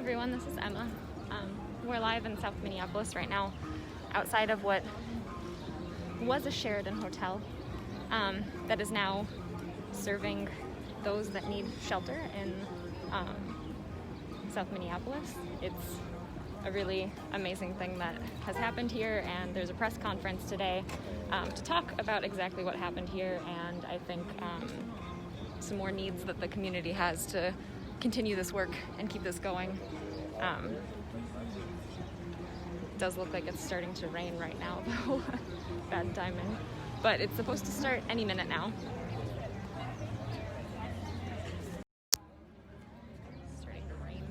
everyone, this is Emma. We're live in South Minneapolis right now, outside of what was a Sheraton Hotel that is now serving those that need shelter in South Minneapolis. It's a really amazing thing that has happened here, and there's a press conference today to talk about exactly what happened here, and I think some more needs that the community has to continue this work and keep this going. It does look like it's starting to rain right now, though. Bad timing. But it's supposed to start any minute now. It's starting to rain.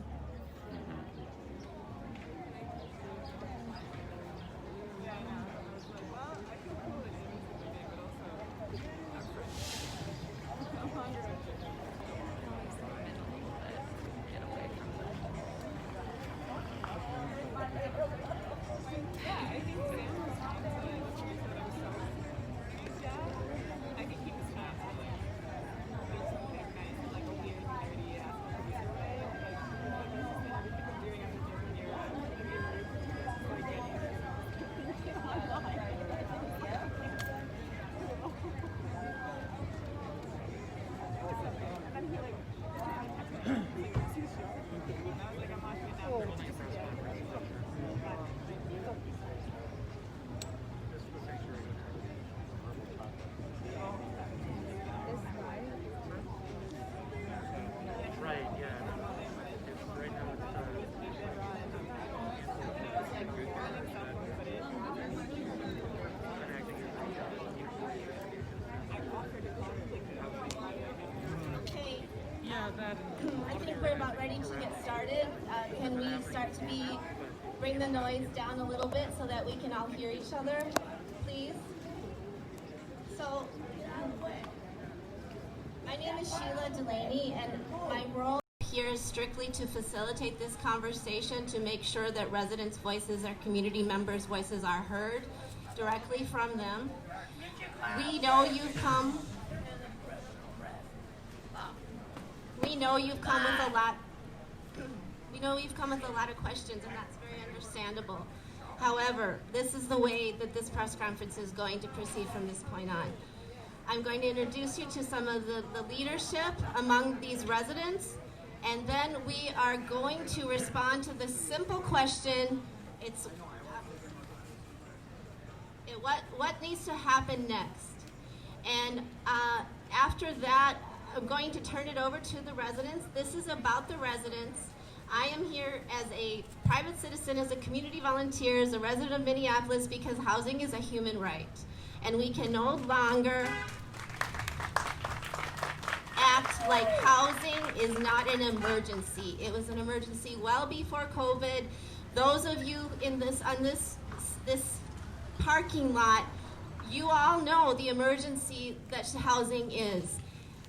I think we're about ready to get started. Can we start to bring the noise down a little bit so that we can all hear each other, please? So, my name is Sheila Delaney, and my role here is strictly to facilitate this conversation to make sure that residents' voices or community members' voices are heard directly from them. We know you've come with a lot. We know you've come with a lot of questions, and that's very understandable. However, this is the way that this press conference is going to proceed from this point on. I'm going to introduce you to some of the leadership among these residents, and then we are going to respond to the simple question. It's what needs to happen next? And after that, I'm going to turn it over to the residents. This is about the residents. I am here as a private citizen, as a community volunteer, as a resident of Minneapolis, because housing is a human right. And we can no longer act like housing is not an emergency. It was an emergency well before COVID. Those of you on this parking lot, you all know the emergency that housing is.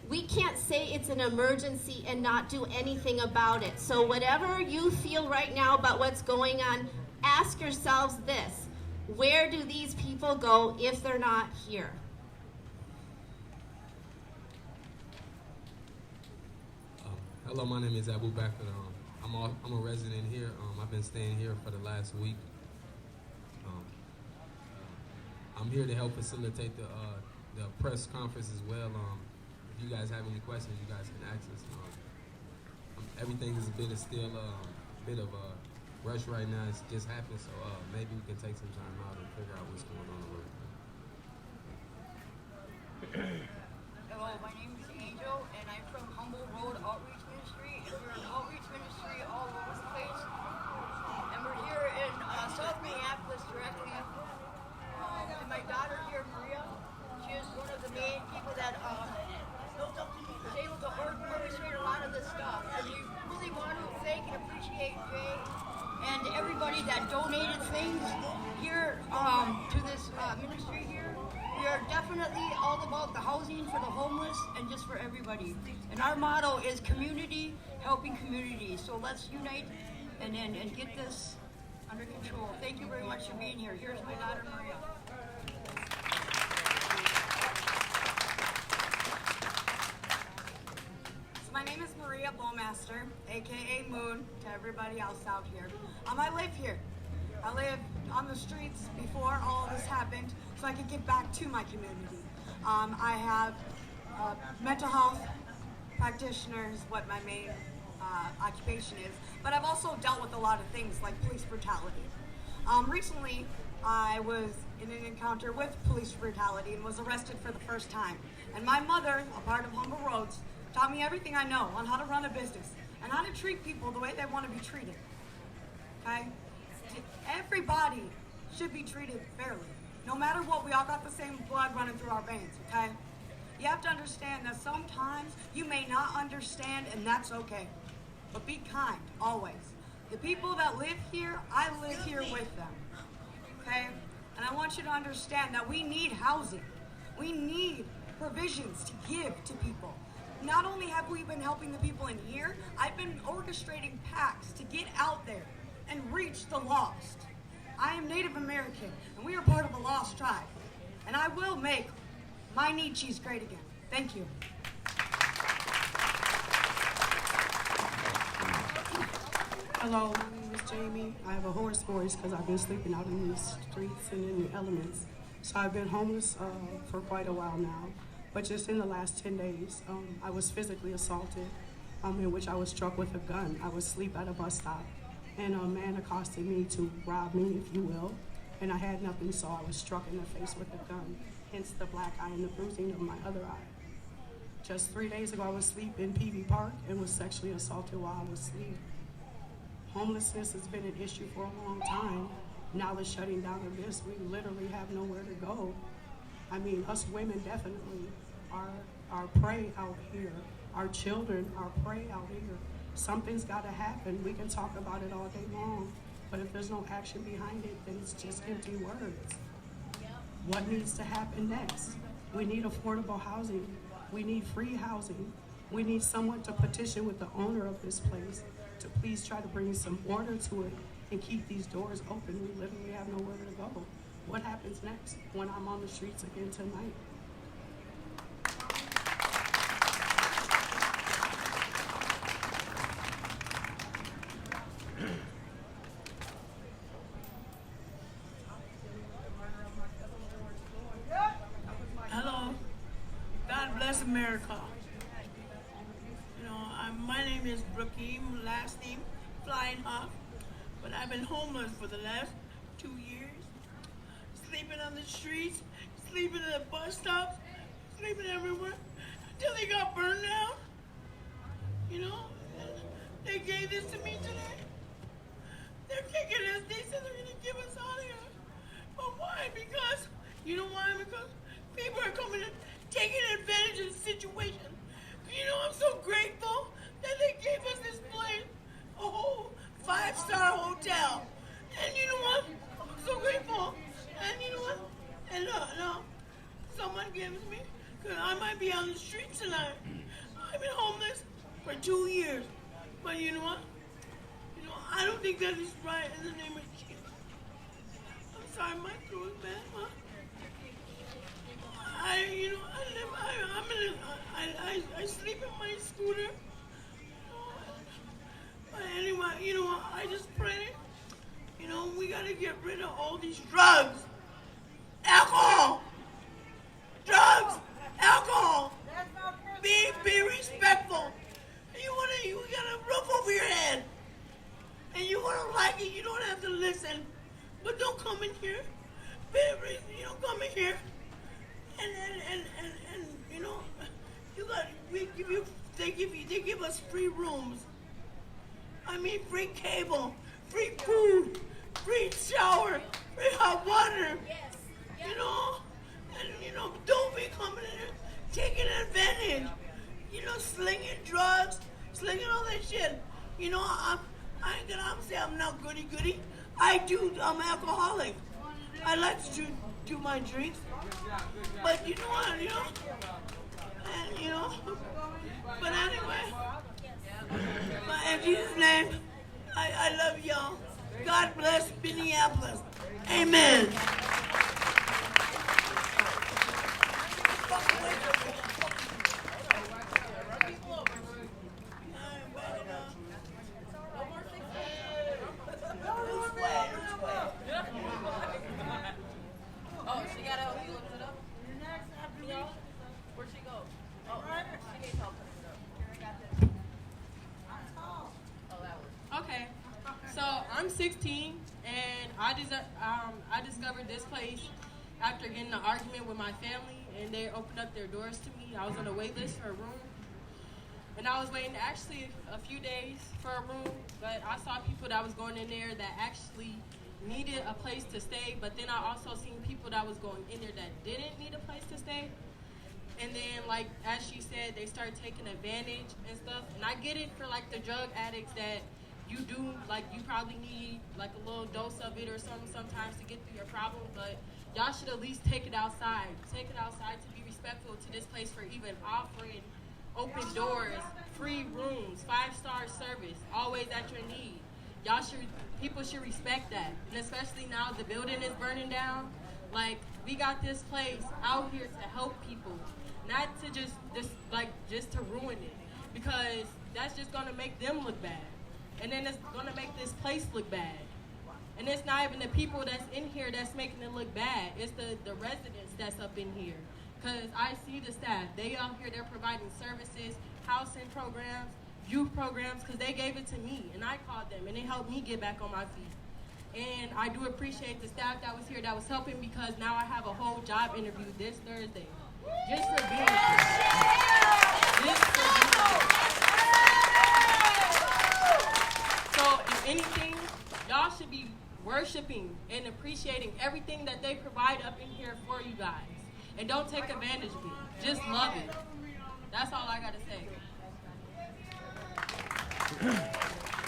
We can't say it's an emergency and not do anything about it. So whatever you feel right now about what's going on, ask yourselves this: where do these people go if they're not here? Hello, my name is Abu Bakr. I'm a resident here. I've been staying here for the last week. I'm here to help facilitate the press conference as well. If you guys have any questions, you guys can ask us. Everything is still a bit of a rush right now. It's just happened, so maybe we can take some time out and figure out what's going on around here. Hello, my name is Angel, and I'm from Humble Road Outreach Ministry, and we're an outreach ministry all over the place. And we're here in South Minneapolis directly. And my daughter here, Maria, she is one of the main people that was able to orchestrate a lot of this stuff. And we really want to thank and appreciate Jay and everybody that donated things here to this ministry here. We are definitely all about the housing for the homeless and just for everybody. And our motto is community helping community. So let's unite and get this under control. Thank you very much for being here. Here's my daughter, Maria. My name is Maria Bowman. Master, aka Moon, to everybody else out here. I live here. I lived on the streets before all this happened, so I could give back to my community. I have mental health practitioner is what my main occupation is, but I've also dealt with a lot of things like police brutality. Recently, I was in an encounter with police brutality and was arrested for the first time. And my mother, a part of Humble Roads, taught me everything I know on how to run a business and how to treat people the way they want to be treated. Okay? Everybody should be treated fairly. No matter what, we all got the same blood running through our veins, okay? You have to understand that sometimes you may not understand, and that's okay. But be kind, always. The people that live here, I live here with them, okay? And I want you to understand that we need housing. We need provisions to give to people. Not only have we been helping the people in here, I've been orchestrating packs to get out there and reach the lost. I am Native American, and we are part of a lost tribe. And I will make my need cheese great again. Thank you. Hello, my name is Jamie. I have a hoarse voice because I've been sleeping out in the streets and in the elements. So I've been homeless for quite a while now. But just in the last 10 days, I was physically assaulted, in which I was struck with a gun. I was asleep at a bus stop, and a man accosted me to rob me, if you will. And I had nothing, so I was struck in the face with a gun, hence the black eye and the bruising of my other eye. Just 3 days ago, I was asleep in PV Park and was sexually assaulted while I was asleep. Homelessness has been an issue for a long time. Now the shutting down of this, we literally have nowhere to go. I mean, us women definitely are prey out here. Our children are prey out here. Something's got to happen. We can talk about it all day long, but if there's no action behind it, then it's just empty words. What needs to happen next? We need affordable housing. We need free housing. We need someone to petition with the owner of this place to please try to bring some order to it and keep these doors open. We literally have nowhere to go. What happens next when I'm on the streets again tonight? Hello. God bless America. You know, my name is Brookeem, last name Flying Hawk, but I've been homeless for the last 2 years. Sleeping on the streets, sleeping at the bus stops, sleeping everywhere, until they got burned down. You know, they gave this to me today. They're kicking us. They said they're going to give us out of here. But why? Because, you know why? Because people are coming and taking advantage of the situation. You know, I'm so grateful that they gave us this place, a whole 5-star hotel. And you know what? I'm so grateful. And you know what? And no, someone gives me, because I might be on the streets tonight. I've been homeless for 2 years. But you know what? You know, I don't think that is right in the name of Jesus. I'm sorry, my throat is bad, huh? I sleep in my scooter. But anyway, you know what? I just pray. You know, we gotta get rid of all these drugs, alcohol, drugs, alcohol. Be respectful. You got a roof over your head, and you wanna like it. You don't have to listen, but don't come in here. You know, come in here, and you know, they give us free rooms. I mean, free cable, free food, free shower, free hot water. Yes. You know, and you know, don't be coming in here taking advantage. You know, slinging drugs, slinging all that shit. You know, I ain't gonna say I'm not goody. I'm alcoholic. I like to do my drinks, but you know what, you know, and you know, but anyway, but in Jesus' name, I love y'all. God bless Minneapolis. Amen. I discovered this place after getting an argument with my family, and they opened up their doors to me. I was on a wait list for a room, and I was waiting actually a few days for a room, but I saw people that was going in there that actually needed a place to stay, but then I also seen people that was going in there that didn't need a place to stay. And then, like, as she said, they started taking advantage and stuff. And I get it for, like, the drug addicts that you do, like, you probably need, like, a little dose of it or something sometimes to get through your problem. But y'all should at least take it outside. Take it outside to be respectful to this place for even offering open doors, free rooms, 5-star service, always at your need. People should respect that. And especially now the building is burning down. Like, we got this place out here to help people. Not to just to ruin it, because that's just gonna make them look bad, and then it's gonna make this place look bad. And it's not even the people that's in here that's making it look bad. It's the residents that's up in here. Cause I see the staff. They out here. They're providing services, housing programs, youth programs. Cause they gave it to me, and I called them, and it helped me get back on my feet. And I do appreciate the staff that was here that was helping, because now I have a whole job interview this Thursday. Just for being here. So, if anything, y'all should be worshiping and appreciating everything that they provide up in here for you guys. And don't take advantage of it. Just love it. That's all I got to say.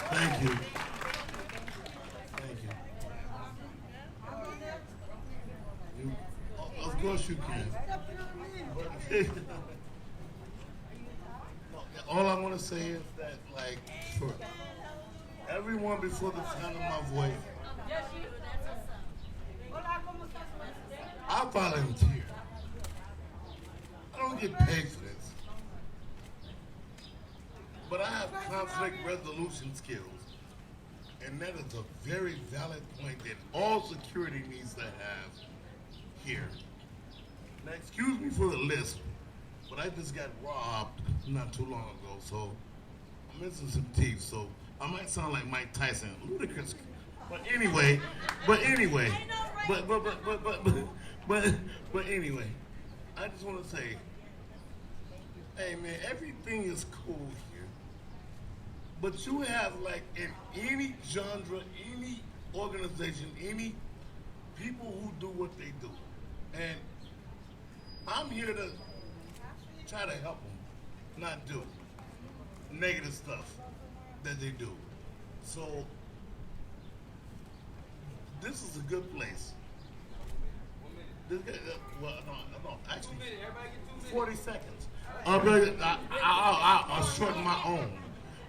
Thank you. Of course you can. All I want to say is that, like, for everyone before the sound of my voice, I volunteer. I don't get paid for this. But I have conflict resolution skills. And that is a very valid point that all security needs to have here. Now, excuse me for the list, but I just got robbed not too long ago, so I'm missing some teeth, so I might sound like Mike Tyson, ludicrous. But anyway, but anyway, I just want to say, hey man, everything is cool here, but you have, like, in any genre, any organization, any people who do what they do. And I'm here to try to help them not do negative stuff that they do. So this is a good place. This guy, well, no, actually, 40 seconds. I'll shorten my own.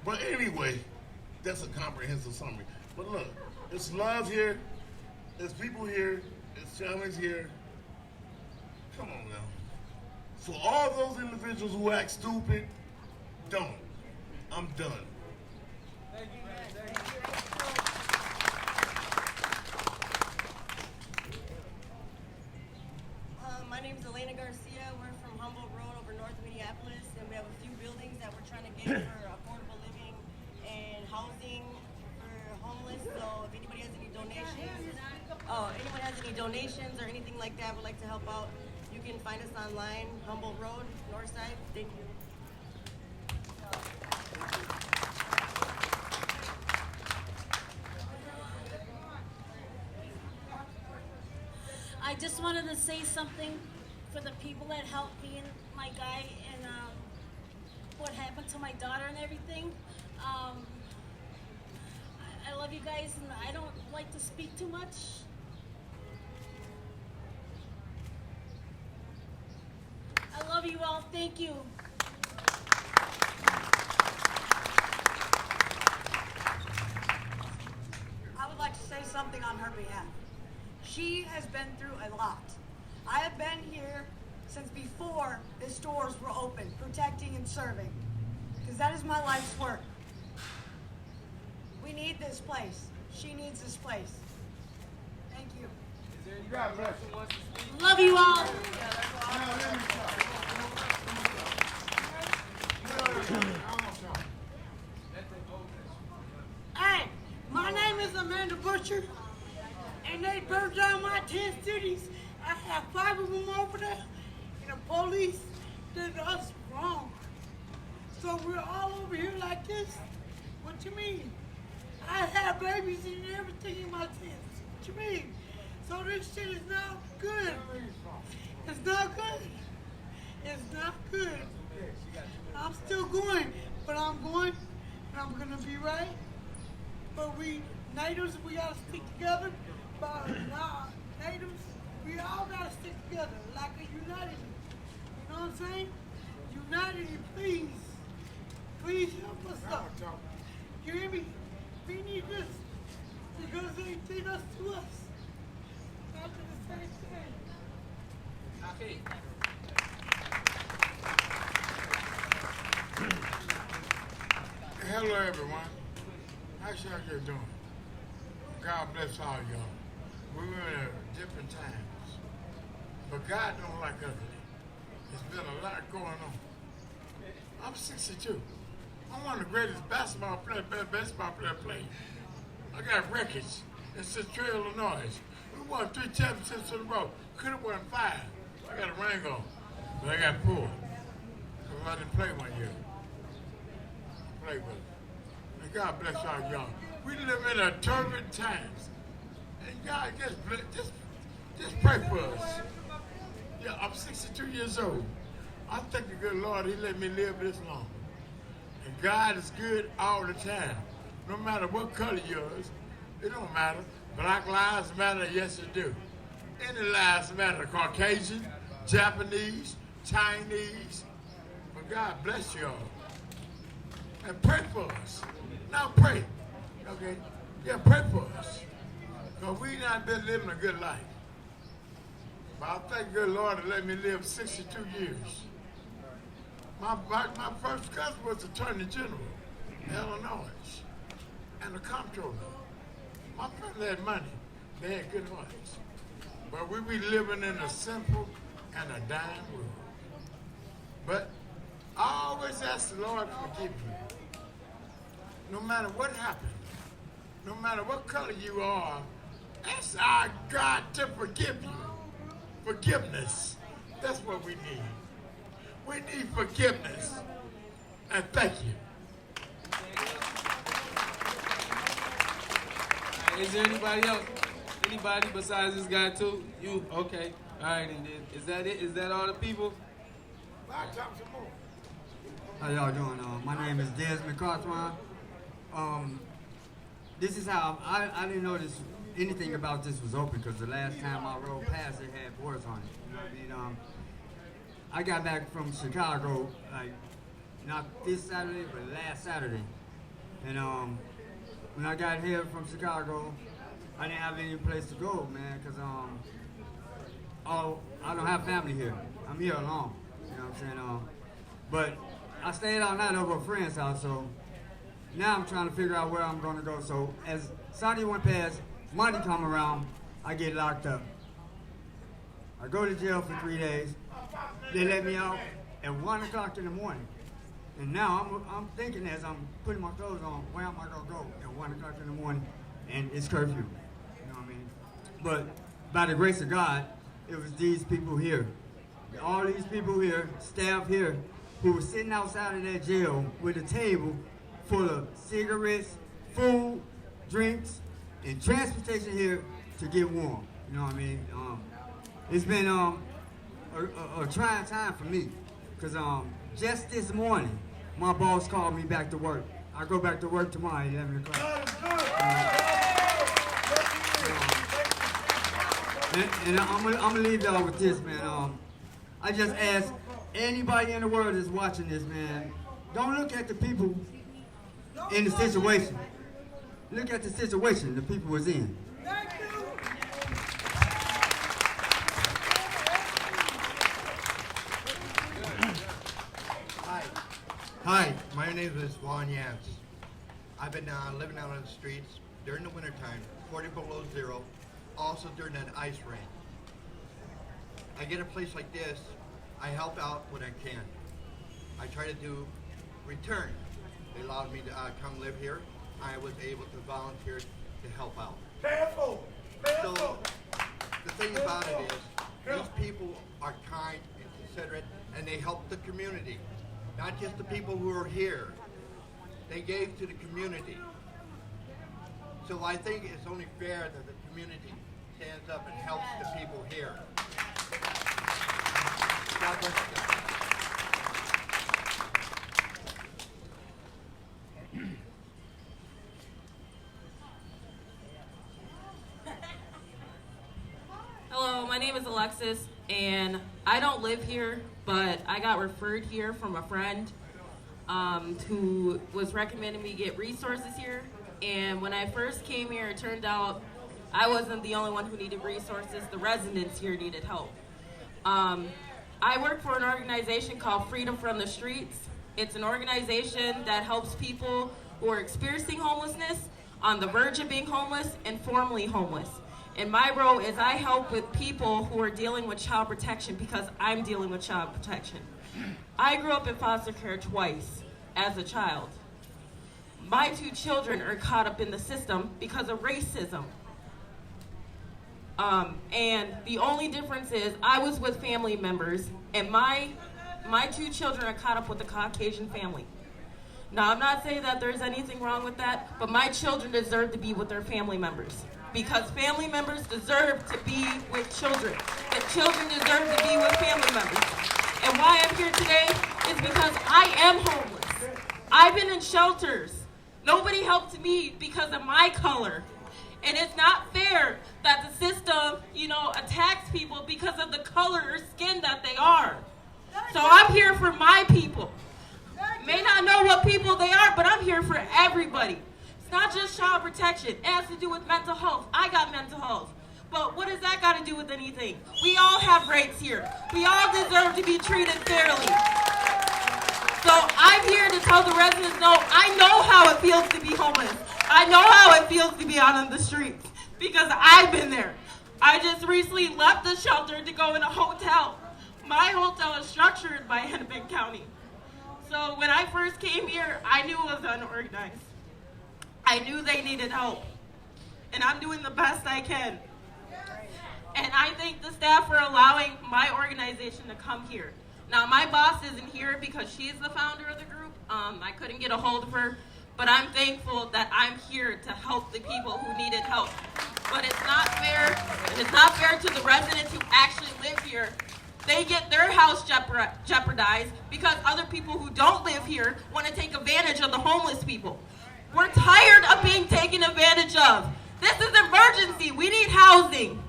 But anyway, that's a comprehensive summary. But look, it's love here, there's people here, there's families here. Come on now. For all those individuals who act stupid, don't. I'm done. Thank you. My name is Elena Garcia. We're from Humboldt Road over North Minneapolis, and we have a few buildings that we're trying to get for affordable living and housing for homeless. So if anybody has any donations or anything like that, would like to help out, you can find us online, Humboldt Road, North Side. Thank you. I just wanted to say something for the people that helped me and my guy and what happened to my daughter and everything. I love you guys, and I don't like to speak too much. I love you all. Thank you. I would like to say something on her behalf. She has been through a lot. I have been here since before the stores were open, protecting and serving, because that is my life's work. We need this place. She needs this place. Thank you. Love you all. Hey, my name is Amanda Butcher, and they burned down my 10 cities. I have 5 of them over there, and the police did us wrong. So we're all over here like this? What you mean? I have babies and everything in my tents. What you mean? So this shit is not good. It's not good. It's not good. I'm still going, but I'm going, and I'm gonna be right. But we natives, we gotta stick together. But natives, we all gotta stick together like a United. You know what I'm saying? United, please. Please help us out. You hear me? We need this because they did us to us. After the same thing. Okay. Hello, everyone. How's y'all doing? God bless all y'all. We were in different times, but God don't like us. There's been a lot going on. I'm 62. I'm one of the greatest baseball player playing. I got records in Central Illinois. We won 3 championships in a row. Could have won 5. I got a ring on, but I got 4. Because I didn't play one year. Play with it. And God bless y'all young. We live in turbulent times. And God just pray for us. Yeah, I'm 62 years old. I thank the good Lord He let me live this long. And God is good all the time. No matter what color yours, it don't matter. Black lives matter, yes it do. Any lives matter, Caucasian, Japanese, Chinese. But God bless y'all. And pray for us. Now pray. Okay? Yeah, pray for us. Because we not been living a good life. But I thank the good Lord to let me live 62 years. My first cousin was Attorney General in Illinois and a comptroller. My family had money. They had good hearts. But we be living in a simple and a dying world. But I always ask the Lord to forgive you. No matter what happened, no matter what color you are, ask our God to forgive you. Forgiveness. That's what we need. We need forgiveness. And thank you. Is there anybody else? Anybody besides this guy too? You? Okay. All right, and then is that it? Is that all the people? How y'all doing? My name is Desmond Cartwan. This is how I didn't know anything about this was open because the last time I rode past it had boards on it. You know what I mean? I got back from Chicago, like not this Saturday, but last Saturday. And when I got here from Chicago, I didn't have any place to go, man, because I don't have family here. I'm here alone. You know what I'm saying? But I stayed all night over a friend's house, so now I'm trying to figure out where I'm going to go. So as Sunday went past, Monday come around, I get locked up. I go to jail for 3 days. They let me out at 1 o'clock in the morning. And now I'm thinking as I'm putting my clothes on, where am I going to go at 1 o'clock in the morning? And it's curfew. You know what I mean? But by the grace of God, it was these people here. All these people here, staff here, who were sitting outside of that jail with a table full of cigarettes, food, drinks, and transportation here to get warm. You know what I mean? It's been a trying time for me, because just this morning, my boss called me back to work. I go back to work tomorrow at 11 o'clock. And I'm gonna leave y'all with this, man. I just ask anybody in the world that's watching this, man, don't look at the people in the situation. Look at the situation the people was in. Hi, my name is Juan Yance. I've been living out on the streets during the wintertime, 40 below zero, also during an ice rain. I get a place like this, I help out when I can. I try to do return. They allowed me to come live here. I was able to volunteer to help out. So thing about it is, these people are kind and considerate, and they help the community. Not just the people who are here. They gave to the community. So I think it's only fair that the community stands up and helps the people here. God bless you guys. Hello, my name is Alexis, and I don't live here, but I got referred here from a friend who was recommending me get resources here. And when I first came here, it turned out I wasn't the only one who needed resources. The residents here needed help. I work for an organization called Freedom from the Streets. It's an organization that helps people who are experiencing homelessness, on the verge of being homeless, and formerly homeless. And my role is I help with people who are dealing with child protection because I'm dealing with child protection. I grew up in foster care twice as a child. My 2 children are caught up in the system because of racism. And the only difference is I was with family members, and my 2 children are caught up with a Caucasian family. Now, I'm not saying that there's anything wrong with that, but my children deserve to be with their family members. Because family members deserve to be with children. The children deserve to be with family members. And why I'm here today is because I am homeless. I've been in shelters. Nobody helped me because of my color. And it's not fair that the system, attacks people because of the color or skin that they are. So I'm here for my people. May not know what people they are, but I'm here for everybody. It's not just child protection. It has to do with mental health. I got mental health. But what does that got to do with anything? We all have rights here. We all deserve to be treated fairly. So I'm here to tell the residents, no, I know how it feels to be homeless. I know how it feels to be out on the streets because I've been there. I just recently left the shelter to go in a hotel. My hotel is structured by Hennepin County. So when I first came here, I knew it was unorganized. I knew they needed help. And I'm doing the best I can. And I thank the staff for allowing my organization to come here. Now, my boss isn't here because she's the founder of the group. I couldn't get a hold of her. But I'm thankful that I'm here to help the people who needed help. But it's not fair, and it's not fair to the residents who actually live here. They get their house jeopardized because other people who don't live here want to take advantage of the homeless people. We're tired of being taken advantage of. This is an emergency. We need housing.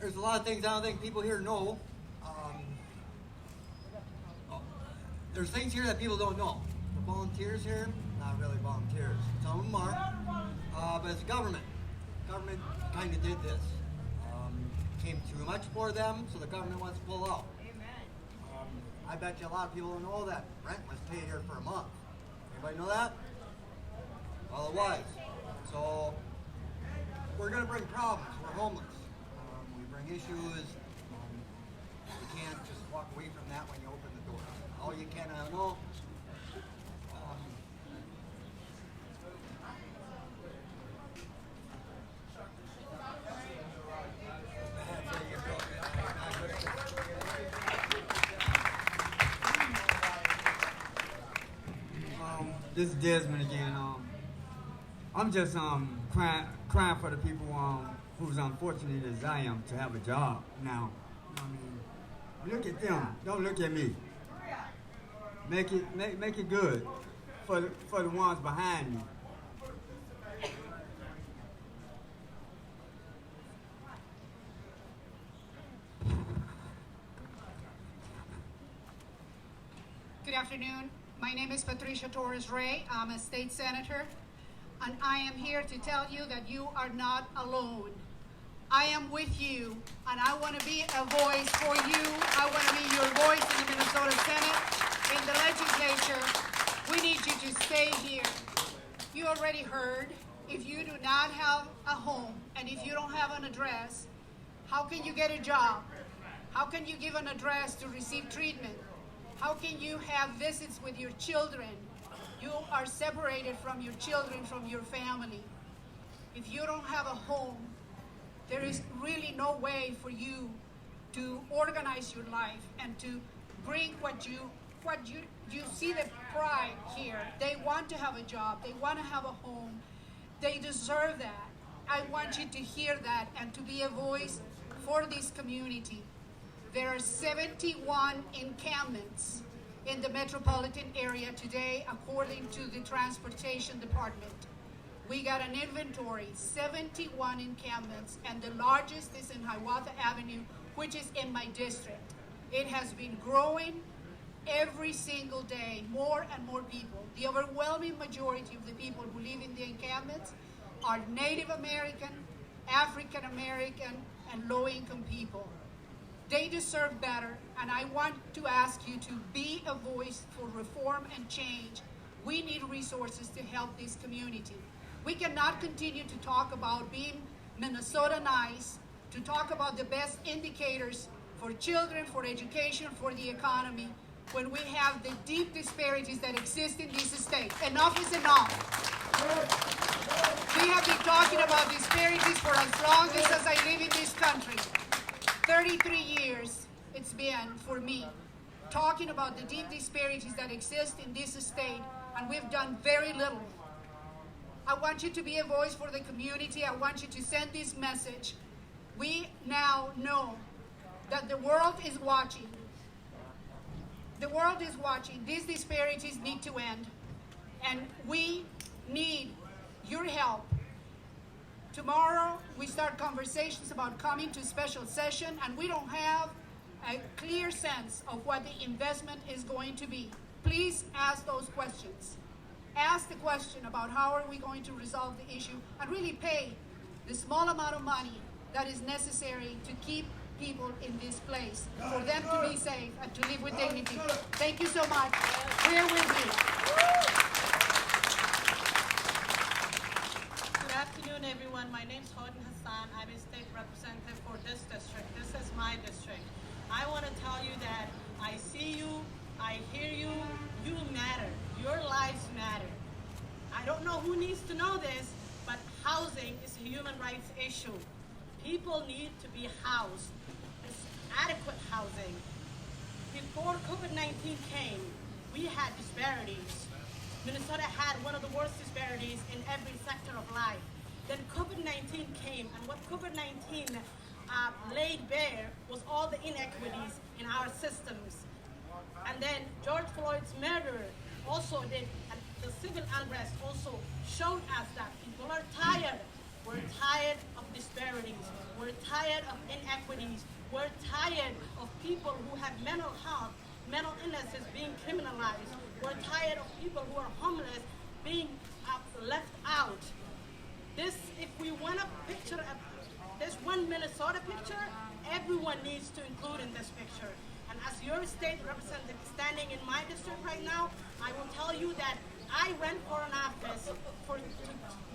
There's a lot of things I don't think people here know. There's things here that people don't know. The volunteers here, not really volunteers. Some of them are, but it's government. Government kind of did this. Came too much for them, so the government wants to pull out. I bet you a lot of people don't know that rent was paid here for a month. Anybody know that? Well, it was. So we're going to bring problems. We're homeless. We bring issues. You can't just walk away from that when you open the door. All you can, I don't know. This is Desmond again. I'm just crying for the people who's unfortunate as I am to have a job now. I mean, look at them. Don't look at me. Make it good for the ones behind me. Good afternoon. My name is Patricia Torres Ray. I'm a state senator, and I am here to tell you that you are not alone. I am with you, and I want to be a voice for you. I want to be your voice in the Minnesota Senate, in the legislature. We need you to stay here. You already heard, if you do not have a home, and if you don't have an address, how can you get a job? How can you give an address to receive treatment? How can you have visits with your children? You are separated from your children, from your family. If you don't have a home, there is really no way for you to organize your life and to bring what you see the pride here. They want to have a job. They want to have a home. They deserve that. I want you to hear that and to be a voice for this community. There are 71 encampments in the metropolitan area today, according to the Transportation Department. We got an inventory, 71 encampments, and the largest is in Hiawatha Avenue, which is in my district. It has been growing every single day, more and more people. The overwhelming majority of the people who live in the encampments are Native American, African American, and low-income people. They deserve better, and I want to ask you to be a voice for reform and change. We need resources to help this community. We cannot continue to talk about being Minnesota nice, to talk about the best indicators for children, for education, for the economy, when we have the deep disparities that exist in this state. Enough is enough. We have been talking about disparities for as long as I live in this country. 33 years it's been for me, talking about the deep disparities that exist in this state, and we've done very little. I want you to be a voice for the community. I want you to send this message. We now know that the world is watching. The world is watching. These disparities need to end, and we need your help. Tomorrow, we start conversations about coming to special session, and we don't have a clear sense of what the investment is going to be. Please ask those questions. Ask the question about how are we going to resolve the issue, and really pay the small amount of money that is necessary to keep people in this place, for them to be safe and to live with dignity. Thank you so much. We're with you. Good afternoon, everyone. My name is Sheraton Hassan. I'm a state representative for this district. This is my district. I want to tell you that I see you, I hear you, you matter. Your lives matter. I don't know who needs to know this, but housing is a human rights issue. People need to be housed. It's adequate housing. Before COVID-19 came, we had disparities. Minnesota had one of the worst disparities in every sector of life. Then COVID-19 came, and what COVID-19 laid bare was all the inequities in our systems. And then George Floyd's murder also did, and the civil unrest also showed us that people are tired. We're tired of disparities. We're tired of inequities. We're tired of people who have mental health, mental illnesses being criminalized. We're tired of people who are homeless being left out. This, if we want to picture this one Minnesota picture, everyone needs to include in this picture. And as your state representative standing in my district right now, I will tell you that I ran for an office to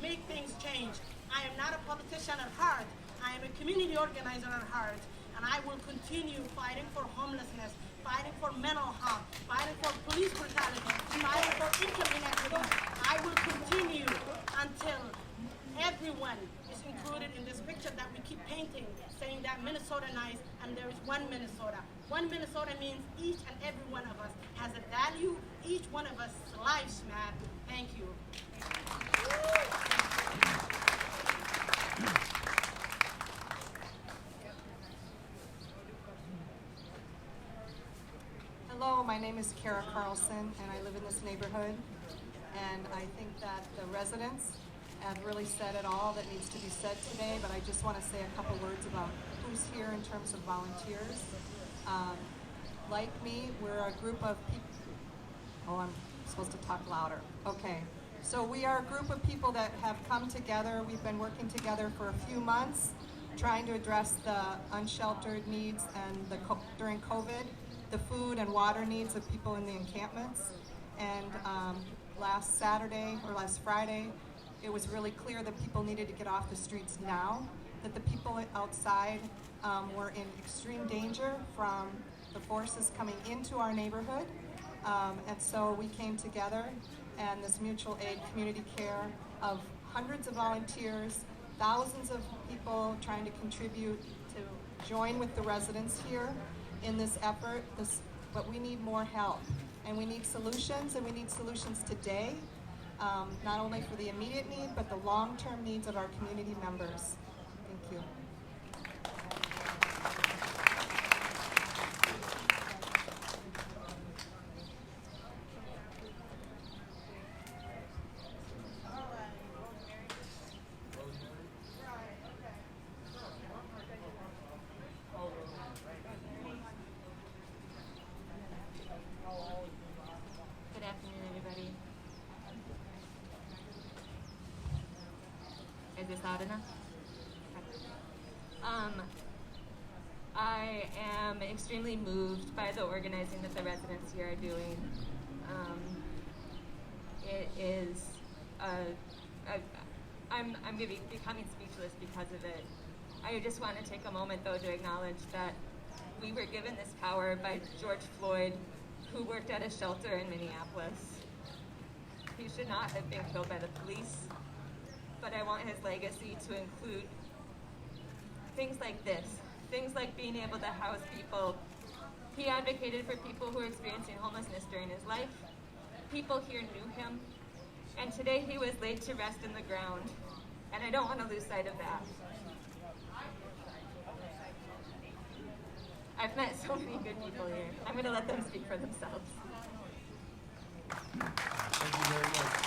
make things change. I am not a politician at heart. I am a community organizer at heart. And I will continue fighting for homelessness, fighting for mental health, fighting for police brutality, fighting for income inequity. I will continue until everyone is included in this picture that we keep painting, saying that Minnesota nice, and there is one Minnesota. One Minnesota means each and every one of us has a value. Each one of us lives matter. Thank you. Hello, my name is Kara Carlson, and I live in this neighborhood. And I think that the residents have really said it all that needs to be said today, but I just want to say a couple words about who's here in terms of volunteers. Like me, we're a group of people. Oh, I'm supposed to talk louder. Okay. So we are a group of people that have come together. We've been working together for a few months, trying to address the unsheltered needs and during COVID, the food and water needs of people in the encampments. And last Saturday or last Friday, it was really clear that people needed to get off the streets now, that the people outside were in extreme danger from the force is coming into our neighborhood. And so we came together, and this mutual aid community care of hundreds of volunteers, thousands of people trying to contribute to join with the residents here in this effort. But we need more help, and we need solutions, and we need solutions today, not only for the immediate need, but the long-term needs of our community members. Thank you. Good afternoon, everybody. Is this loud enough? I am extremely moved by the organizing that the residents here are doing. It is, I'm becoming speechless because of it. I just want to take a moment, though, to acknowledge that we were given this power by George Floyd, who worked at a shelter in Minneapolis. He should not have been killed by the police, but I want his legacy to include things like this, things like being able to house people. He advocated for people who were experiencing homelessness during his life. People here knew him, and today he was laid to rest in the ground, and I don't want to lose sight of that. I've met so many good people here. I'm going to let them speak for themselves. Thank you very much.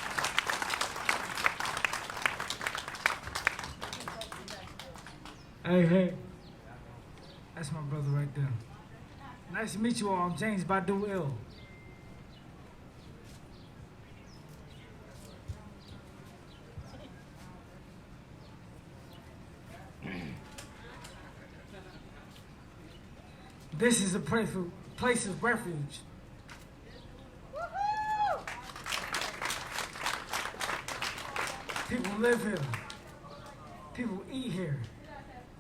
Hey, that's my brother right there. Nice to meet you all. I'm James Badu Ill. This is a place of refuge. People live here. People eat here.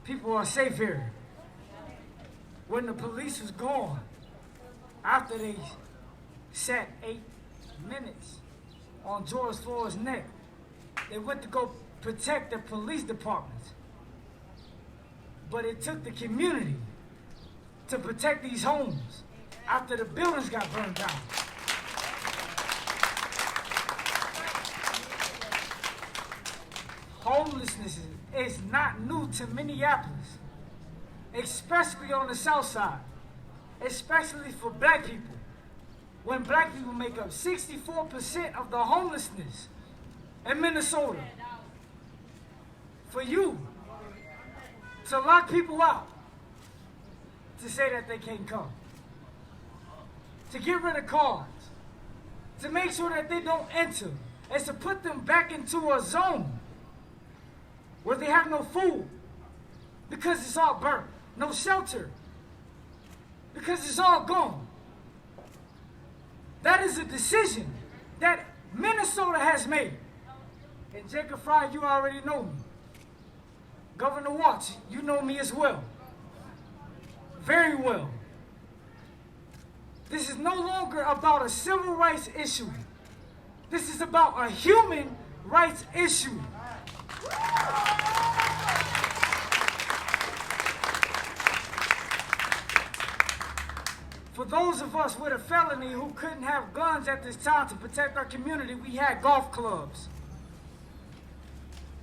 People are safe here. When the police was gone, after they sat 8 minutes on George Floyd's neck, they went to go protect the police department. But it took the community to protect these homes after the buildings got burned down. Homelessness is not new to Minneapolis, especially on the south side, especially for black people. When black people make up 64% of the homelessness in Minnesota. For you to lock people out, to say that they can't come, to get rid of cars, to make sure that they don't enter, and to put them back into a zone where they have no food because it's all burnt, no shelter because it's all gone. That is a decision that Minnesota has made. And Jacob Fry, you already know me. Governor Watts, you know me as well. Very well. This is no longer about a civil rights issue. This is about a human rights issue. For those of us with a felony who couldn't have guns at this time to protect our community, we had golf clubs.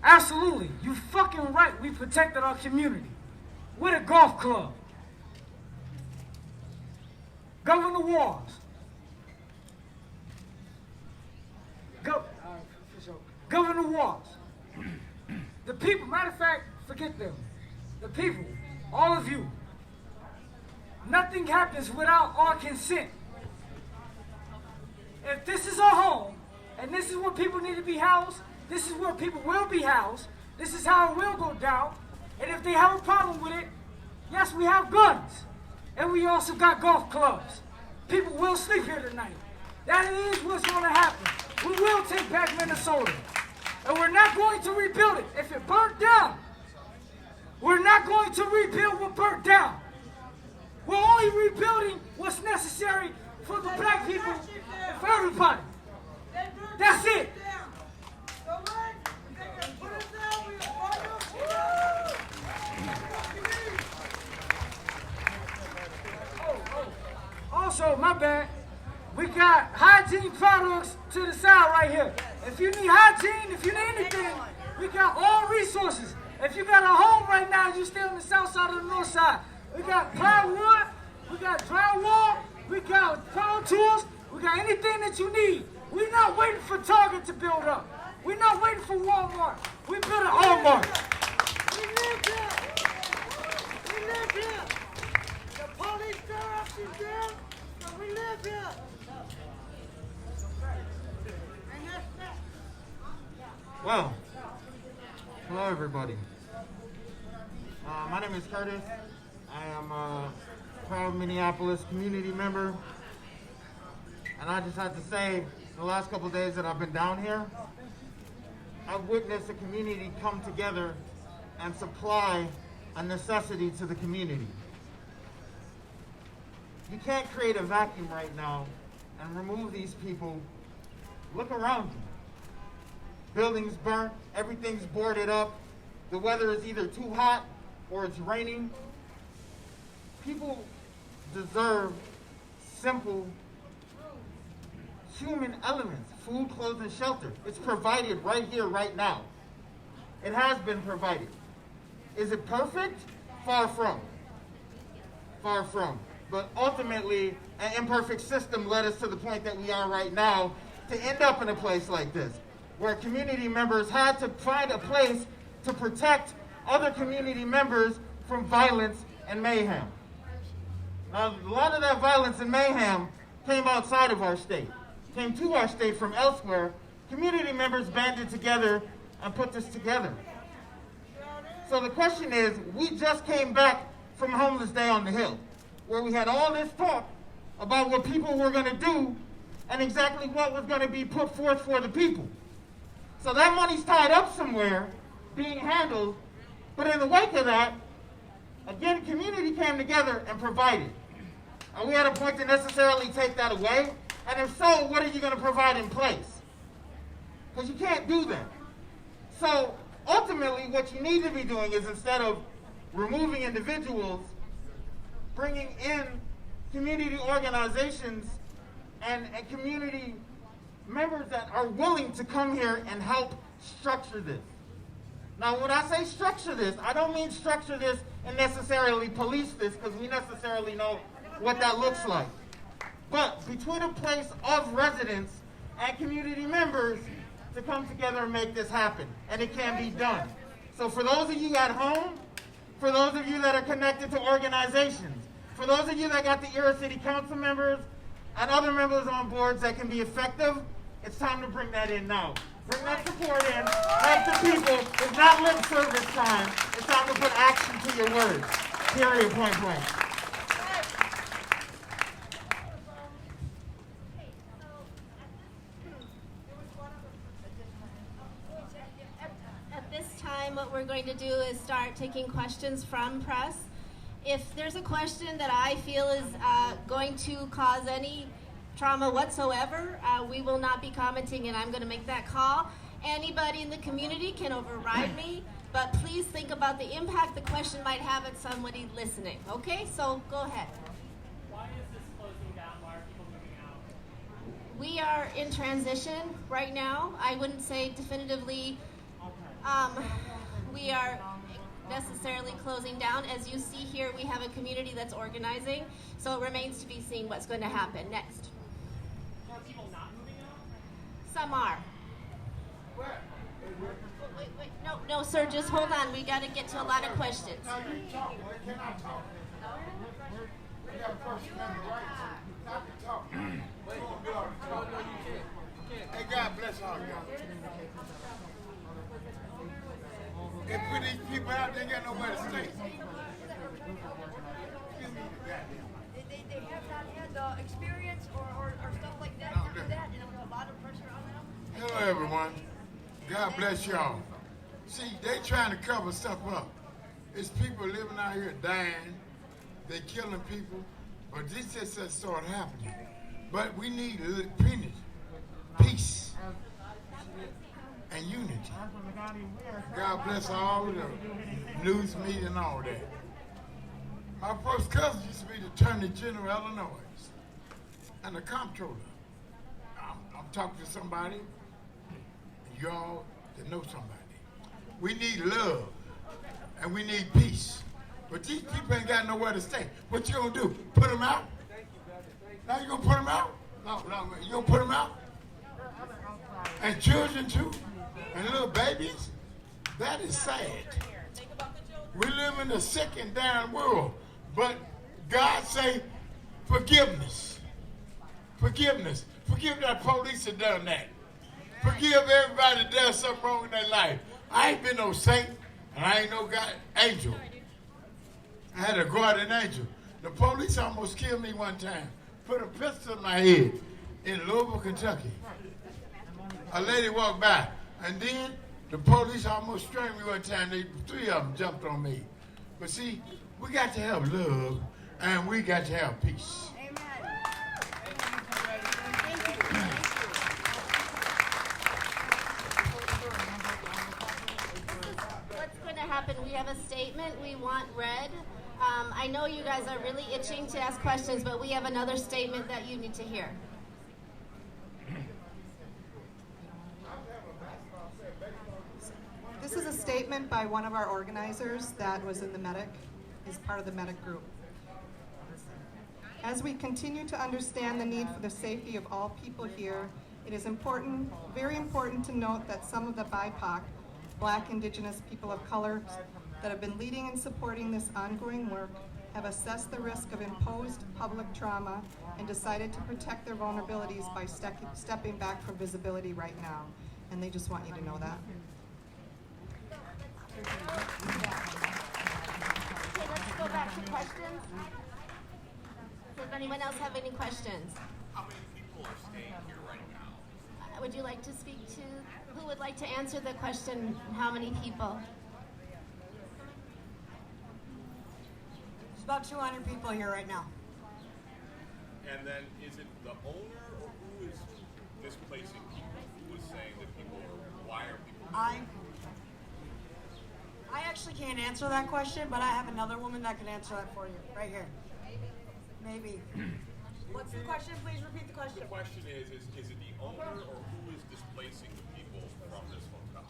Absolutely, you fucking right, we protected our community with a golf club. Governor Walls. Governor Walls. The people, matter of fact, forget them. The people, all of you. Nothing happens without our consent. If this is our home, and this is where people need to be housed, this is where people will be housed, this is how it will go down, and if they have a problem with it, yes, we have guns, and we also got golf clubs. People will sleep here tonight. That is what's going to happen. We will take back Minnesota, and we're not going to rebuild it. If it burnt down, we're not going to rebuild what burnt down. We're only rebuilding what's necessary for the black people and for everybody. That's it. Also, my bad, we got hygiene products to the side right here. If you need hygiene, if you need anything, we got all resources. If you got a home right now, you stay on the south side or the north side. We got plywood, we got drywall, we got power tools, we got anything that you need. We're not waiting for Target to build up. We're not waiting for Walmart. We build a Walmart. We live here. We live here. The police tear up these jails, but we live here. And that's that. Well, hello everybody. My name is Curtis. I am a proud Minneapolis community member. And I just have to say, the last couple of days that I've been down here, I've witnessed a community come together and supply a necessity to the community. You can't create a vacuum right now and remove these people. Look around you. Buildings burnt, everything's boarded up. The weather is either too hot or it's raining. People deserve simple human elements, food, clothes, and shelter. It's provided right here, right now. It has been provided. Is it perfect? Far from. Far from. But ultimately, an imperfect system led us to the point that we are right now to end up in a place like this, where community members had to find a place to protect other community members from violence and mayhem. Now, a lot of that violence and mayhem came outside of our state, came to our state from elsewhere. Community members banded together and put this together. So the question is, we just came back from Homeless Day on the Hill, where we had all this talk about what people were going to do and exactly what was going to be put forth for the people. So that money's tied up somewhere, being handled, but in the wake of that, again, community came together and provided. Are we at a point to necessarily take that away? And if so, what are you going to provide in place? Because you can't do that. So ultimately, what you need to be doing is, instead of removing individuals, bringing in community organizations and community members that are willing to come here and help structure this. Now, when I say structure this, I don't mean structure this and necessarily police this, because we necessarily know what that looks like. But between a place of residents and community members to come together and make this happen, and it can be done. So for those of you at home, for those of you that are connected to organizations, for those of you that got the Era City Council members and other members on boards that can be effective, it's time to bring that in now. Bring that support in. Help the people. It's not lip service time. It's time to put action to your words. Period, point blank. At this time, what we're going to do is start taking questions from press. If there's a question that I feel is going to cause any trauma whatsoever, we will not be commenting, and I'm going to make that call. Anybody in the community can override me, but please think about the impact the question might have on somebody listening. Okay, so go ahead. Why is this closing down? Why are people moving out? We are in transition right now. I wouldn't say definitively we are necessarily closing down. As you see here, we have a community that's organizing, so it remains to be seen what's going to happen next. Are people not moving out? Some are. Where? Wait, no, sir, just hold on. We got to get to a lot of questions. Hey, God bless all y'all. If put these people out, they got nowhere to stay. They have not had the experience or stuff like that to do that, and it was a lot of pressure on them. Hello, everyone. God bless y'all. See, they trying to cover stuff up. It's people living out here dying. they're killing people, but this just started happening. But we need peace, and unity. God bless all of the news media and all that. My first cousin used to be the Attorney General of Illinois and the comptroller. I'm talking to somebody, and y'all that know somebody. We need love, and we need peace. But these people ain't got nowhere to stay. What you gonna do? Put them out? Now you gonna put them out? No, you gonna put them out? And children too? And little babies? That is sad. We live in a sick and dying world. But God say forgiveness. Forgiveness. Forgive that police that done that. Forgive everybody that does something wrong in their life. I ain't been no saint, and I ain't no God angel. I had a guardian angel. The police almost killed me one time. Put a pistol in my head in Louisville, Kentucky. A lady walked by, and then the police almost strangled me one time. Three of them jumped on me. But see, we got to have love, and we got to have peace. What's going to happen? We have a statement we want read. I know you guys are really itching to ask questions, but we have another statement that you need to hear. This is a statement by one of our organizers that was in the medic, is part of the medic group. As we continue to understand the need for the safety of all people here, it is important, very important to note that some of the BIPOC, Black, Indigenous, people of color, that have been leading and supporting this ongoing work have assessed the risk of imposed public trauma and decided to protect their vulnerabilities by stepping back from visibility right now. And they just want you to know that. Okay, let's go back to questions. Does anyone else have any questions? How many people are staying here right now? Would you like to speak to, who would like to answer the question, how many people? There's about 200 people here right now. And then is it the owner or who is displacing people? Who is saying that people are, why are people? I actually can't answer that question, but I have another woman that can answer that for you, right here. Maybe. What's the question? Please repeat the question. The question is it the owner or who is displacing the people from this hotel?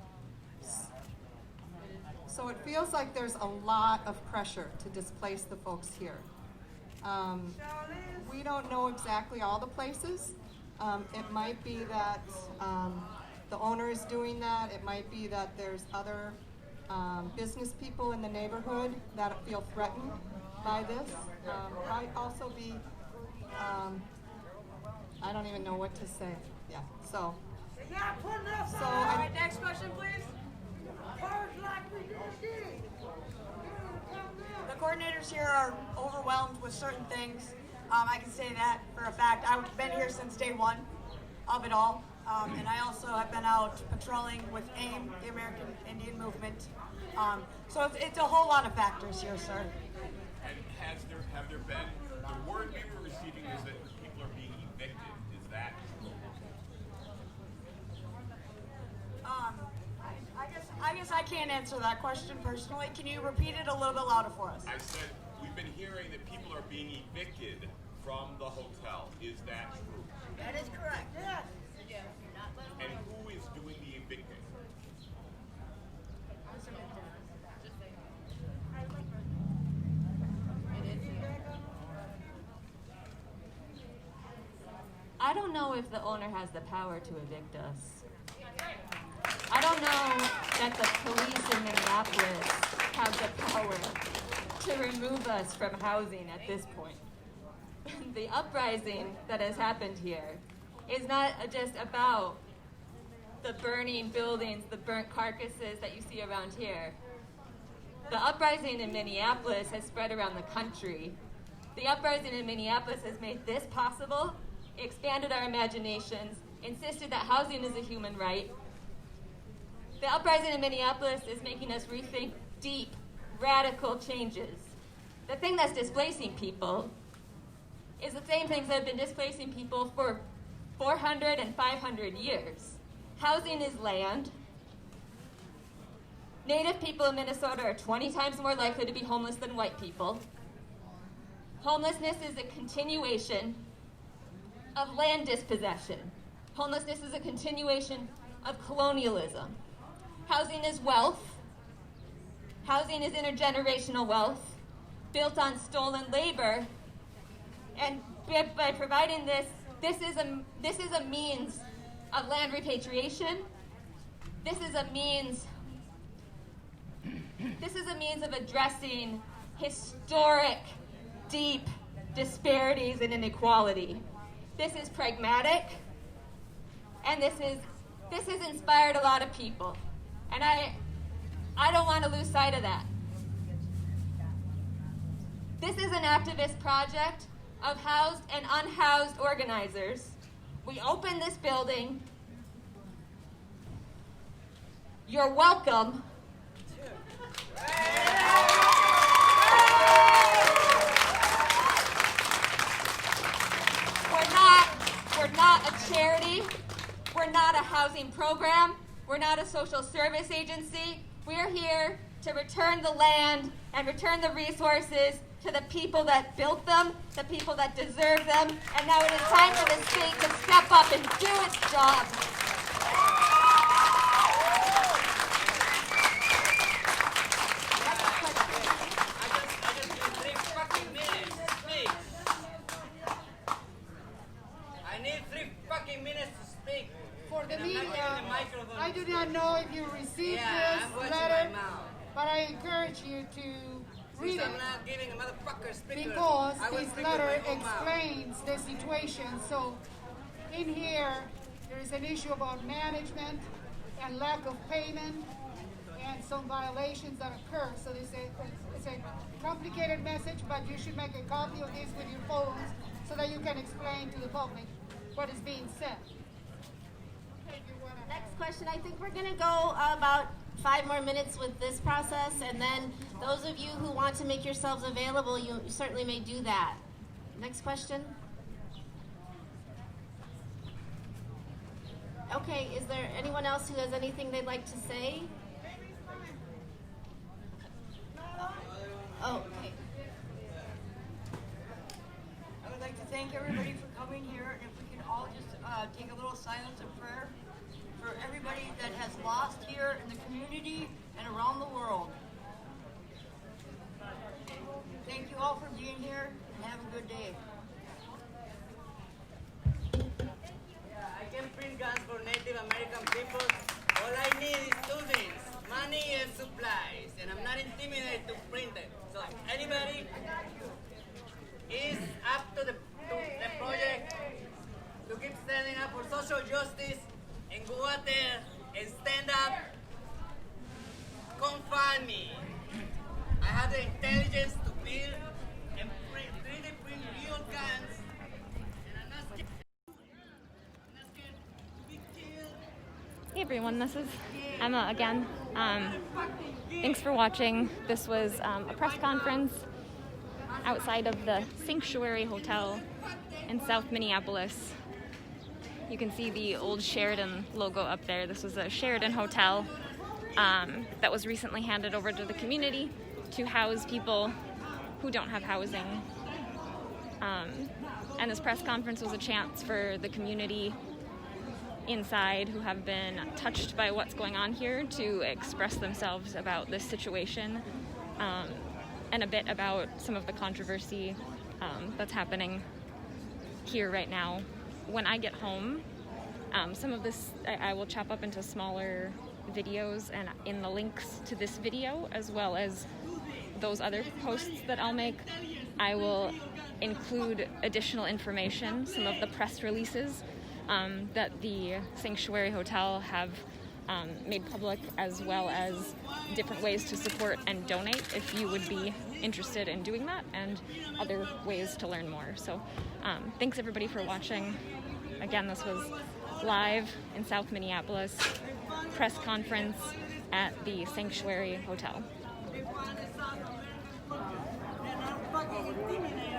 So it feels like there's a lot of pressure to displace the folks here. We don't know exactly all the places. It might be that the owner is doing that. It might be that there's other business people in the neighborhood that feel threatened by this. Might also be, I don't even know what to say. Yeah, so. All right, next question, please. The coordinators here are overwhelmed with certain things. I can say that for a fact. I've been here since day one of it all. And I also have been out patrolling with AIM, the American Indian Movement. So it's a whole lot of factors here, sir. And have there been, the word we were receiving is that people are being evicted. Is that true? I guess I can't answer that question personally. Can you repeat it a little bit louder for us? I said we've been hearing that people are being evicted from the hotel. Is that true? That is correct. Yes. And who is doing the evicting? I don't know if the owner has the power to evict us. I don't know that the police in Minneapolis have the power to remove us from housing at this point. The uprising that has happened here is not just about the burning buildings, the burnt carcasses that you see around here. The uprising in Minneapolis has spread around the country. The uprising in Minneapolis has made this possible, expanded our imaginations, insisted that housing is a human right. The uprising in Minneapolis is making us rethink deep, radical changes. the thing that's displacing people is the same things that have been displacing people for 400 and 500 years. Housing is land. Native people in Minnesota are 20 times more likely to be homeless than white people. Homelessness is a continuation of land dispossession. Homelessness is a continuation of colonialism. Housing is wealth. Housing is intergenerational wealth built on stolen labor. And by providing this is a means of land repatriation. This is a means of addressing historic, deep disparities and inequality. This is pragmatic, and this has inspired a lot of people. And I don't want to lose sight of that. This is an activist project of housed and unhoused organizers. We opened this building. You're welcome. We're not a charity. We're not a housing program. We're not a social service agency. We're here to return the land and return the resources to the people that built them, the people that deserve them, and now it is time for the state to step up and do its job. I need 3 fucking minutes to speak. For the And I'm media, not getting the microphone. I do not know if you received I'm this watching letter, my mouth. but I encourage you to read Since it I'm not giving a motherfucker speaker, because I will this speak letter with my own mouth. explains the situation. So in here, there is an issue about management and lack of payment and some violations that occur. So it's a complicated message, but you should make a copy of this with your phones so that you can explain to the public what is being said. Next question. I think we're going to go about 5 more minutes with this process, and then those of you who want to make yourselves available, you certainly may do that. Next question. Okay, is there anyone else who has anything they'd like to say? Oh, okay. I would like to thank everybody for coming here, and if we can all just take a little silence and prayer for everybody that has lost here in the community and around the world. Thank you all for being here, and have a good day. I can print guns for Native American people. All I need is 2 things, money and supplies, and I'm not intimidated to print them. So if anybody is up to the project to keep standing up for social justice and go out there and stand up, come find me. I have the intelligence to build and 3D print real guns, and I'm not scared. Hey everyone, this is Emma again. Thanks for watching. This was a press conference outside of the Sanctuary Hotel in South Minneapolis. You can see the old Sheraton logo up there. This was a Sheraton Hotel that was recently handed over to the community to house people who don't have housing. And this press conference was a chance for the community inside who have been touched by what's going on here to express themselves about this situation and a bit about some of the controversy that's happening here right now. When I get home, some of this I will chop up into smaller videos, and in the links to this video as well as those other posts that I'll make, I will include additional information, some of the press releases that the Sanctuary Hotel have made public, as well as different ways to support and donate if you would be interested in doing that, and other ways to learn more. So thanks everybody for watching. Again, this was live in South Minneapolis, press conference at the Sanctuary Hotel. intimidate